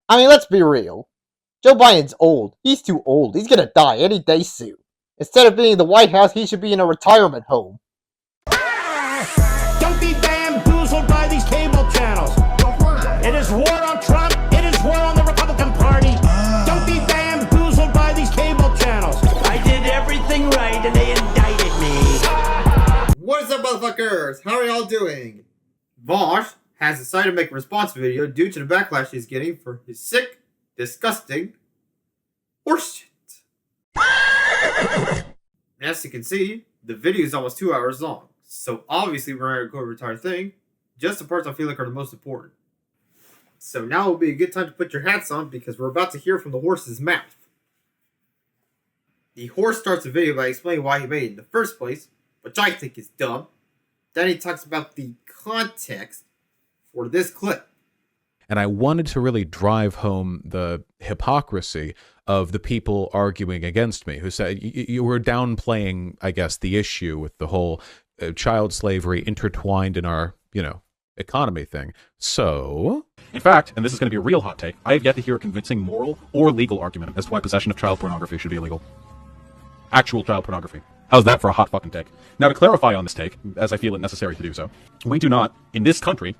I mean, let's be real. Joe Biden's old. He's too old. He's gonna die any day soon. Instead of being in the White House, he should be in a retirement home. Don't be bamboozled by these cable channels. It is war on Trump. It is war on the Republican Party. Don't be bamboozled by these cable channels. I did everything right and they indicted me. What is up, motherfuckers? How are y'all doing? Vaush has decided to make a response video due to the backlash he's getting for his sick, disgusting horseshit. As you can see, the video is almost 2 hours long, so obviously we're going to go over the entire thing, just the parts I feel like are the most important. So now will be a good time to put your hats on because we're about to hear from the horse's mouth. The horse starts the video by explaining why he made it in the first place, which I think is dumb. Then he talks about the context for this clip. And I wanted to really drive home the hypocrisy of the people arguing against me, who said you were downplaying, I guess, the issue with the whole child slavery intertwined in our, economy thing. So, in fact, and this is going to be a real hot take, I have yet to hear a convincing moral or legal argument as to why possession of child pornography should be illegal. Actual child pornography. How's that for a hot fucking take? Now, to clarify on this take, as I feel it necessary to do so, we do not, in this country,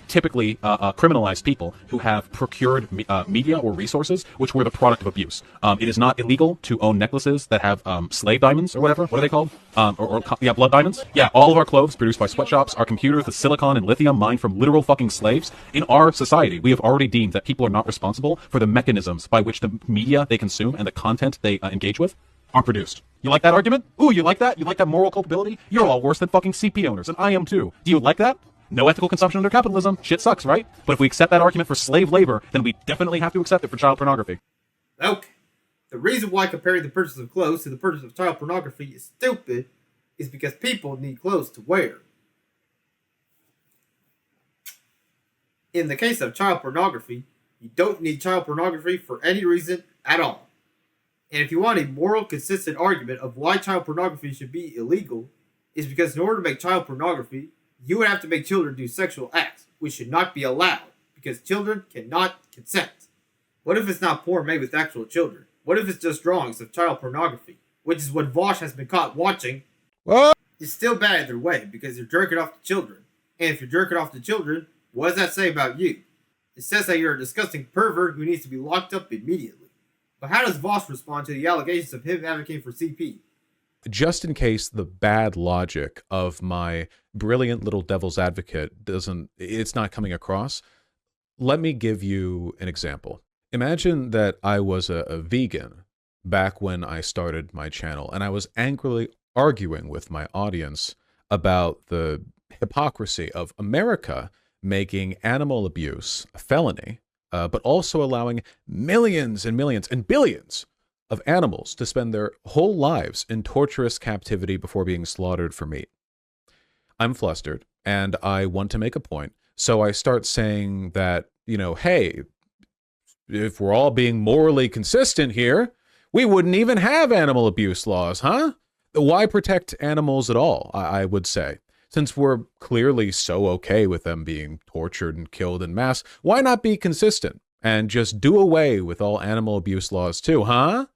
typically criminalize people who have procured media or resources which were the product of abuse. It is not illegal to own necklaces that have slave diamonds or whatever. What are they called? Blood diamonds? Yeah, all of our clothes produced by sweatshops, our computers, the silicon and lithium mined from literal fucking slaves. In our society, we have already deemed that people are not responsible for the mechanisms by which the media they consume and the content they engage with are produced. You like that argument? Ooh, you like that? You like that moral culpability? You're all worse than fucking CP owners, and I am too. Do you like that? No ethical consumption under capitalism. Shit sucks, right? But if we accept that argument for slave labor, then we definitely have to accept it for child pornography. Okay. The reason why comparing the purchase of clothes to the purchase of child pornography is stupid is because people need clothes to wear. In the case of child pornography, you don't need child pornography for any reason at all. And if you want a moral, consistent argument of why child pornography should be illegal, is because in order to make child pornography, you would have to make children do sexual acts, which should not be allowed, because children cannot consent. What if it's not porn made with actual children? What if it's just drawings of child pornography, which is what Vaush has been caught watching? what? It's still bad either way, because you're jerking off the children. And if you're jerking off the children, what does that say about you? It says that you're a disgusting pervert who needs to be locked up immediately. But how does Vaush respond to the allegations of him advocating for CP? Just in case the bad logic of my brilliant little devil's advocate it's not coming across, let me give you an example. Imagine that I was a vegan back when I started my channel, and I was angrily arguing with my audience about the hypocrisy of America making animal abuse a felony, but also allowing millions and millions and billions of animals to spend their whole lives in torturous captivity before being slaughtered for meat. I'm flustered, and I want to make a point, so I start saying that, hey, if we're all being morally consistent here, we wouldn't even have animal abuse laws, huh? Why protect animals at all, I would say. Since we're clearly so okay with them being tortured and killed en masse, why not be consistent and just do away with all animal abuse laws too, huh?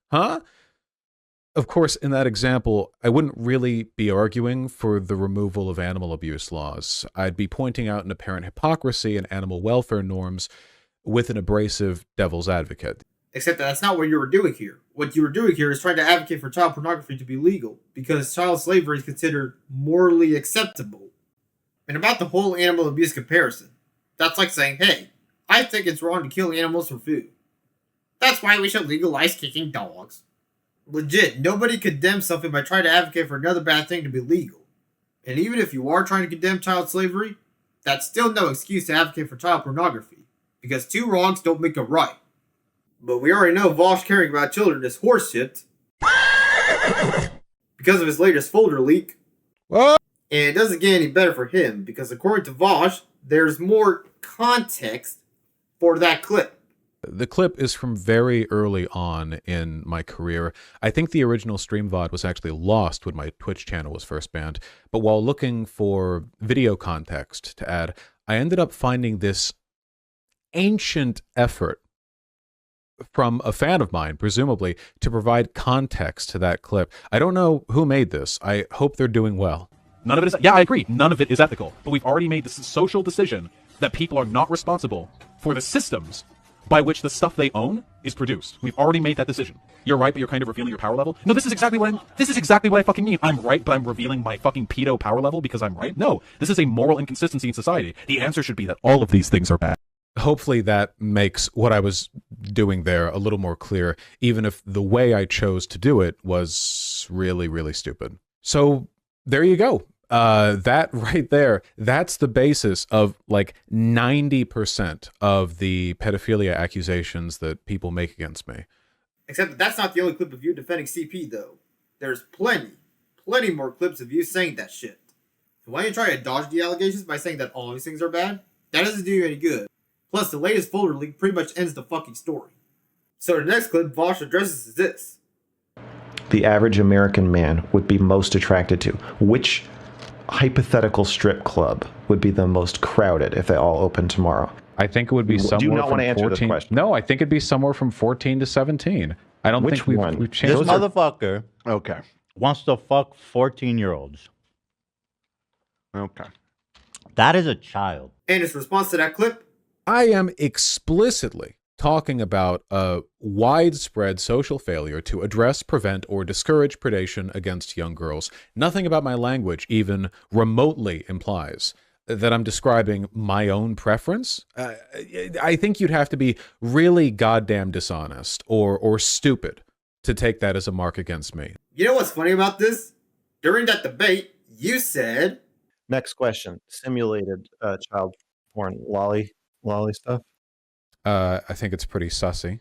Of course, in that example, I wouldn't really be arguing for the removal of animal abuse laws. I'd be pointing out an apparent hypocrisy in animal welfare norms with an abrasive devil's advocate. Except that's not what you were doing here. What you were doing here is trying to advocate for child pornography to be legal, because child slavery is considered morally acceptable. And about the whole animal abuse comparison, that's like saying, hey, I think it's wrong to kill animals for food. That's why we should legalize kicking dogs. Legit, nobody condemns something by trying to advocate for another bad thing to be legal. And even if you are trying to condemn child slavery, that's still no excuse to advocate for child pornography, because two wrongs don't make a right. But we already know Vaush caring about children is horseshit because of his latest folder leak. What? And it doesn't get any better for him, because according to Vaush, there's more context for that clip. The clip is from very early on in my career. I think the original stream VOD was actually lost when my Twitch channel was first banned. But while looking for video context to add, I ended up finding this ancient effort from a fan of mine, presumably, to provide context to that clip. I don't know who made this. I hope they're doing well. None of it is, yeah, I agree. None of it is ethical. But we've already made this social decision that people are not responsible for the systems by which the stuff they own is produced. We've already made that decision. You're right, but you're kind of revealing your power level. No, this is exactly what I fucking mean. I'm right, but I'm revealing my fucking pedo power level because I'm right. No, this is a moral inconsistency in society. The answer should be that all of these things are bad. Hopefully that makes what I was doing there a little more clear, even if the way I chose to do it was really, really stupid. So there you go. That right there, that's the basis of like 90% of the pedophilia accusations that people make against me. Except that that's not the only clip of you defending CP, though. There's plenty more clips of you saying that shit. And why don't you try to dodge the allegations by saying that all these things are bad? That doesn't do you any good. Plus, the latest folder leak pretty much ends the fucking story. So the next clip Vaush addresses is this. The average American man would be most attracted to. Which hypothetical strip club would be the most crowded if they all opened tomorrow? I think it would be somewhere. Do you not from want to answer 14, this question? No, I think it'd be somewhere from 14 to 17. I don't Which think one? we've changed. This motherfucker, okay, wants to fuck 14-year-olds. Okay. That is a child. And his response to that clip? I am explicitly talking about a widespread social failure to address, prevent, or discourage predation against young girls. Nothing about my language even remotely implies that I'm describing my own preference. I think you'd have to be really goddamn dishonest or stupid to take that as a mark against me. You know what's funny about this? During that debate, you said... Next question. Simulated child porn. Lolly stuff? I think it's pretty sussy.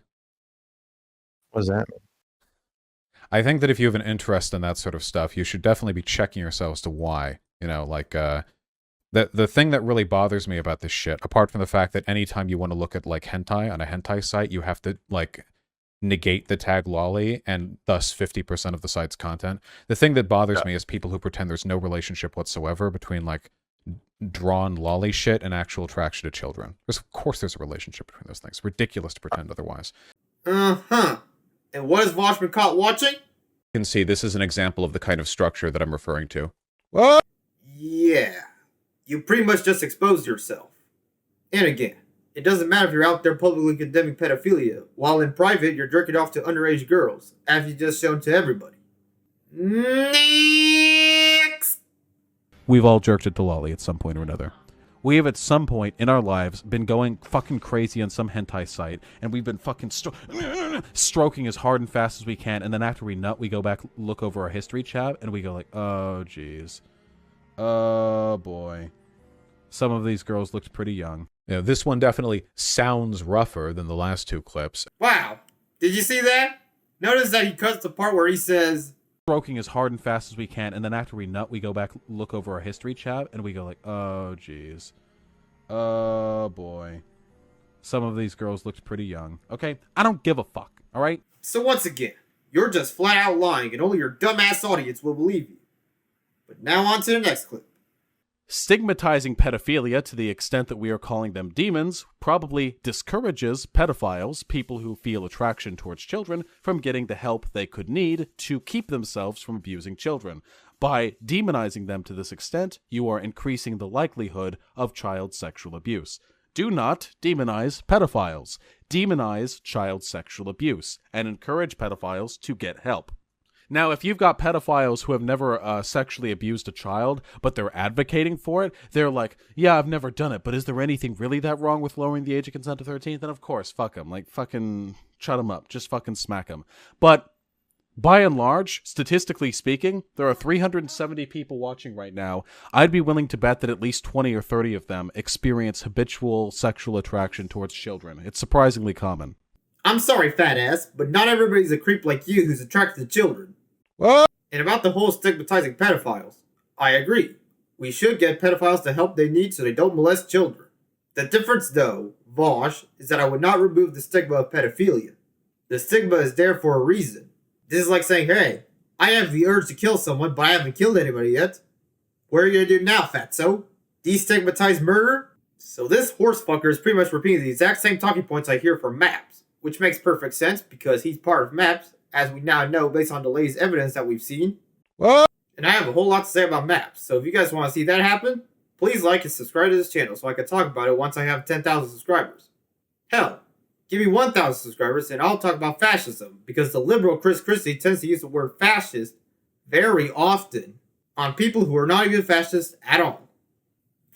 What does that mean? I think that if you have an interest in that sort of stuff, you should definitely be checking yourself as to why. You know, like, the thing that really bothers me about this shit, apart from the fact that anytime you want to look at, like, hentai on a hentai site, you have to, like, negate the tag lolly and thus 50% of the site's content. The thing that bothers me is people who pretend there's no relationship whatsoever between, like, drawn lolly shit and actual attraction to children. Of course there's a relationship between those things. Ridiculous to pretend otherwise. Uh-huh. And what has Vaush been caught watching? You can see this is an example of the kind of structure that I'm referring to. What? Yeah. You pretty much just exposed yourself. And again, it doesn't matter if you're out there publicly condemning pedophilia, while in private you're jerking off to underage girls, as you just shown to everybody. Next! We've all jerked it to lolly at some point or another. We have at some point in our lives been going fucking crazy on some hentai site, and we've been fucking stroking as hard and fast as we can, and then after we nut, we go back, look over our history tab, and we go like, oh jeez. Oh boy. Some of these girls looked pretty young. You know, this one definitely sounds rougher than the last two clips. Wow. Did you see that? Notice that he cuts the part where he says, Stroking as hard and fast as we can, and then after we nut, we go back, look over our history tab, and we go like, oh jeez. Oh boy. Some of these girls looked pretty young. Okay, I don't give a fuck, alright? So once again, you're just flat out lying and only your dumbass audience will believe you. But now on to the next clip. Stigmatizing pedophilia to the extent that we are calling them demons probably discourages pedophiles, people who feel attraction towards children, from getting the help they could need to keep themselves from abusing children. By demonizing them to this extent, you are increasing the likelihood of child sexual abuse. Do not demonize pedophiles. Demonize child sexual abuse and encourage pedophiles to get help. Now, if you've got pedophiles who have never sexually abused a child, but they're advocating for it, they're like, yeah, I've never done it, but is there anything really that wrong with lowering the age of consent to 13? Then of course, fuck them. Like, fucking shut them up. Just fucking smack them. But by and large, statistically speaking, there are 370 people watching right now. I'd be willing to bet that at least 20 or 30 of them experience habitual sexual attraction towards children. It's surprisingly common. I'm sorry, fat ass, but not everybody's a creep like you who's attracted to children. What? And about the whole stigmatizing pedophiles, I agree. We should get pedophiles the help they need so they don't molest children. The difference, though, Vaush, is that I would not remove the stigma of pedophilia. The stigma is there for a reason. This is like saying, hey, I have the urge to kill someone, but I haven't killed anybody yet. What are you gonna do now, fatso? Destigmatize murder? So this horsefucker is pretty much repeating the exact same talking points I hear from MAPS. which makes perfect sense because he's part of MAPS, as we now know based on the latest evidence that we've seen. What? And I have a whole lot to say about MAPS, so if you guys want to see that happen, please like and subscribe to this channel so I can talk about it once I have 10,000 subscribers. Hell, give me 1,000 subscribers and I'll talk about fascism, because the liberal Chris Christie tends to use the word fascist very often on people who are not even fascists at all.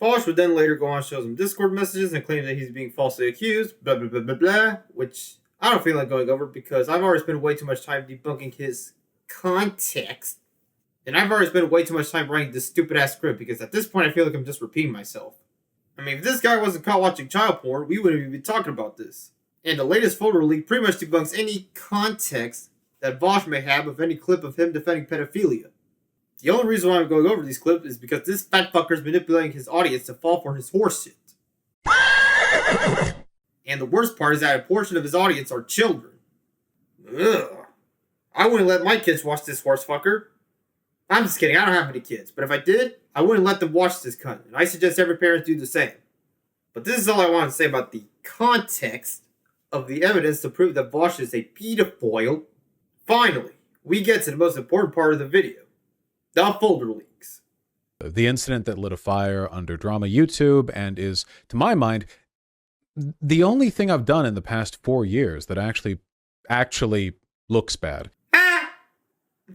Vaush would then later go on to show some Discord messages and claim that he's being falsely accused, blah blah blah blah blah, which I don't feel like going over because I've already spent way too much time debunking his context. And I've already spent way too much time writing this stupid ass script because at this point I feel like I'm just repeating myself. I mean, if this guy wasn't caught watching child porn, we wouldn't even be talking about this. And the latest folder leak pretty much debunks any context that Vaush may have of any clip of him defending pedophilia. The only reason why I'm going over these clips is because this fat fucker is manipulating his audience to fall for his horse shit. And the worst part is that a portion of his audience are children. Ugh. I wouldn't let my kids watch this horse fucker. I'm just kidding, I don't have any kids, but if I did, I wouldn't let them watch this cunt, and I suggest every parent do the same. But this is all I want to say about the context of the evidence to prove that Vaush is a pedophile. Finally, we get to the most important part of the video. The folder leaks. The incident that lit a fire under Drama YouTube and is, to my mind, the only thing I've done in the past 4 years that actually looks bad.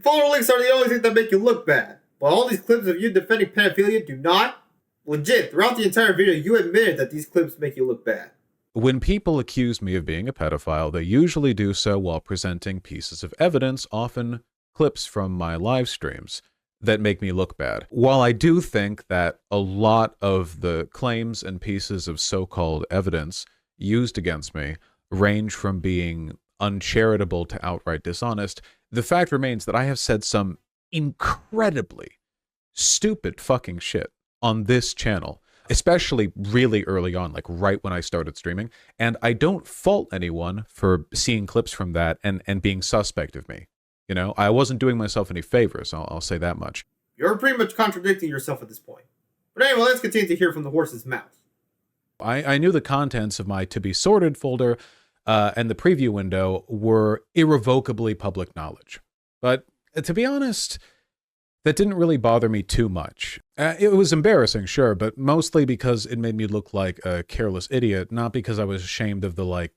Folder links are the only thing that make you look bad. While all these clips of you defending pedophilia do not. Legit, throughout the entire video, you admitted that these clips make you look bad. When people accuse me of being a pedophile, they usually do so while presenting pieces of evidence, often clips from my live streams, that make me look bad. While I do think that a lot of the claims and pieces of so-called evidence used against me range from being uncharitable to outright dishonest, the fact remains that I have said some incredibly stupid fucking shit on this channel, especially really early on, like right when I started streaming, and I don't fault anyone for seeing clips from that and being suspect of me. You know, I wasn't doing myself any favors, I'll say that much. You're pretty much contradicting yourself at this point. But anyway, let's continue to hear from the horse's mouth. I knew the contents of my to be sorted folder and the preview window were irrevocably public knowledge. But to be honest, that didn't really bother me too much. It was embarrassing, sure, but mostly because it made me look like a careless idiot, not because I was ashamed of the, like,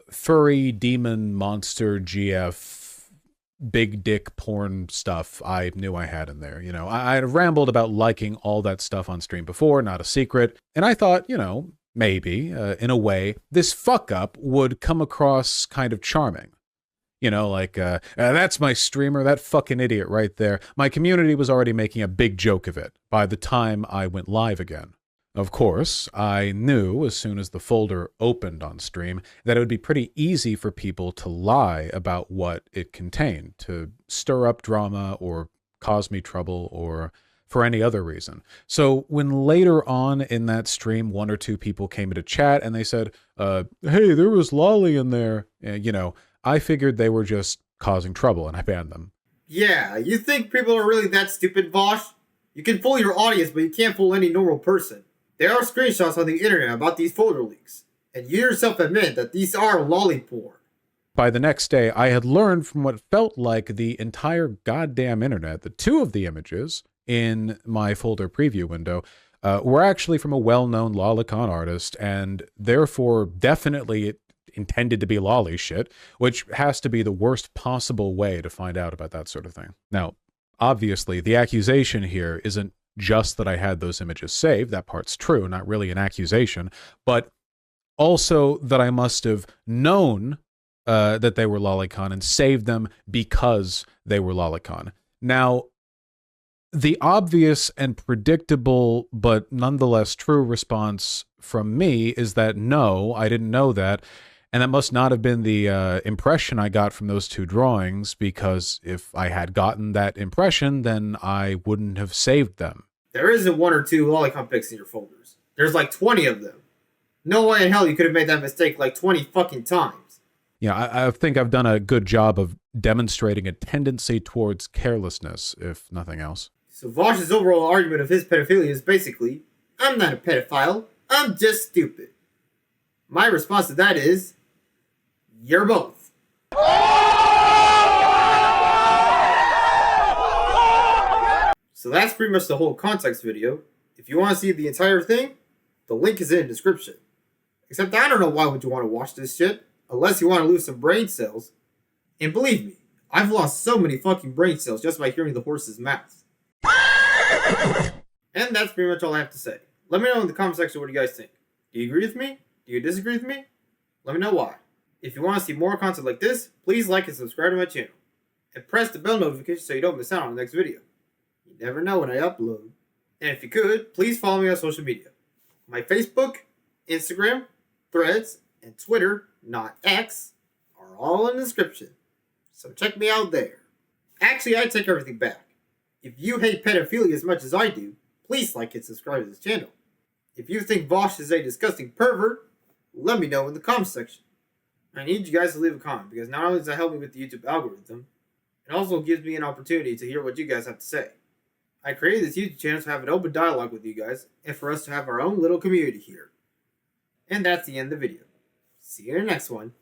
furry demon monster GF big dick porn stuff I knew I had in there. You know, I had rambled about liking all that stuff on stream before, not a secret, and I thought, you know, maybe, in a way, this fuck-up would come across kind of charming. You know, like, that's my streamer, that fucking idiot right there. My community was already making a big joke of it by the time I went live again. Of course, I knew as soon as the folder opened on stream that it would be pretty easy for people to lie about what it contained, to stir up drama or cause me trouble or for any other reason. So when later on in that stream, 1 or 2 people came into chat and they said, hey, there was lolly in there, you know, I figured they were just causing trouble and I banned them. Yeah, you think people are really that stupid, Vaush? You can fool your audience, but you can't fool any normal person. There are screenshots on the internet about these folder leaks, and you yourself admit that these are lolly porn. By the next day, I had learned from what felt like the entire goddamn internet that 2 of the images in my folder preview window were actually from a well-known lolicon artist, and therefore definitely intended to be lolly shit, which has to be the worst possible way to find out about that sort of thing. Now, obviously, the accusation here isn't just that I had those images saved. That part's true, not really an accusation, but also that I must have known that they were lolicon and saved them because they were lolicon. Now, the obvious and predictable, but nonetheless true response from me is that no, I didn't know that. And that must not have been the impression I got from those 2 drawings, because if I had gotten that impression, then I wouldn't have saved them. There isn't 1 or 2 lolicon pics in your folders. There's like 20 of them. No way in hell you could have made that mistake like 20 fucking times. Yeah, I think I've done a good job of demonstrating a tendency towards carelessness, if nothing else. So Vaush's overall argument of his pedophilia is basically, I'm not a pedophile, I'm just stupid. My response to that is, You're both. So that's pretty much the whole context video. If you want to see the entire thing, the link is in the description. Except I don't know why would you want to watch this shit, unless you want to lose some brain cells. And believe me, I've lost so many fucking brain cells just by hearing the horse's mouth. And that's pretty much all I have to say. Let me know in the comment section what you guys think. Do you agree with me? Do you disagree with me? Let me know why. If you want to see more content like this, please like and subscribe to my channel. And press the bell notification so you don't miss out on the next video. You never know when I upload. And if you could, please follow me on social media. My Facebook, Instagram, Threads, and Twitter, not X, are all in the description. So check me out there. Actually, I take everything back. If you hate pedophilia as much as I do, please like and subscribe to this channel. If you think Vaush is a disgusting pervert, let me know in the comments section. I need you guys to leave a comment because not only does it help me with the YouTube algorithm, it also gives me an opportunity to hear what you guys have to say. I created this YouTube channel to have an open dialogue with you guys and for us to have our own little community here. And that's the end of the video. See you in the next one.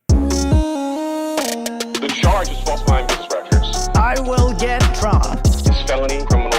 The charge is falsifying business records. I will get Trump. It's felony criminal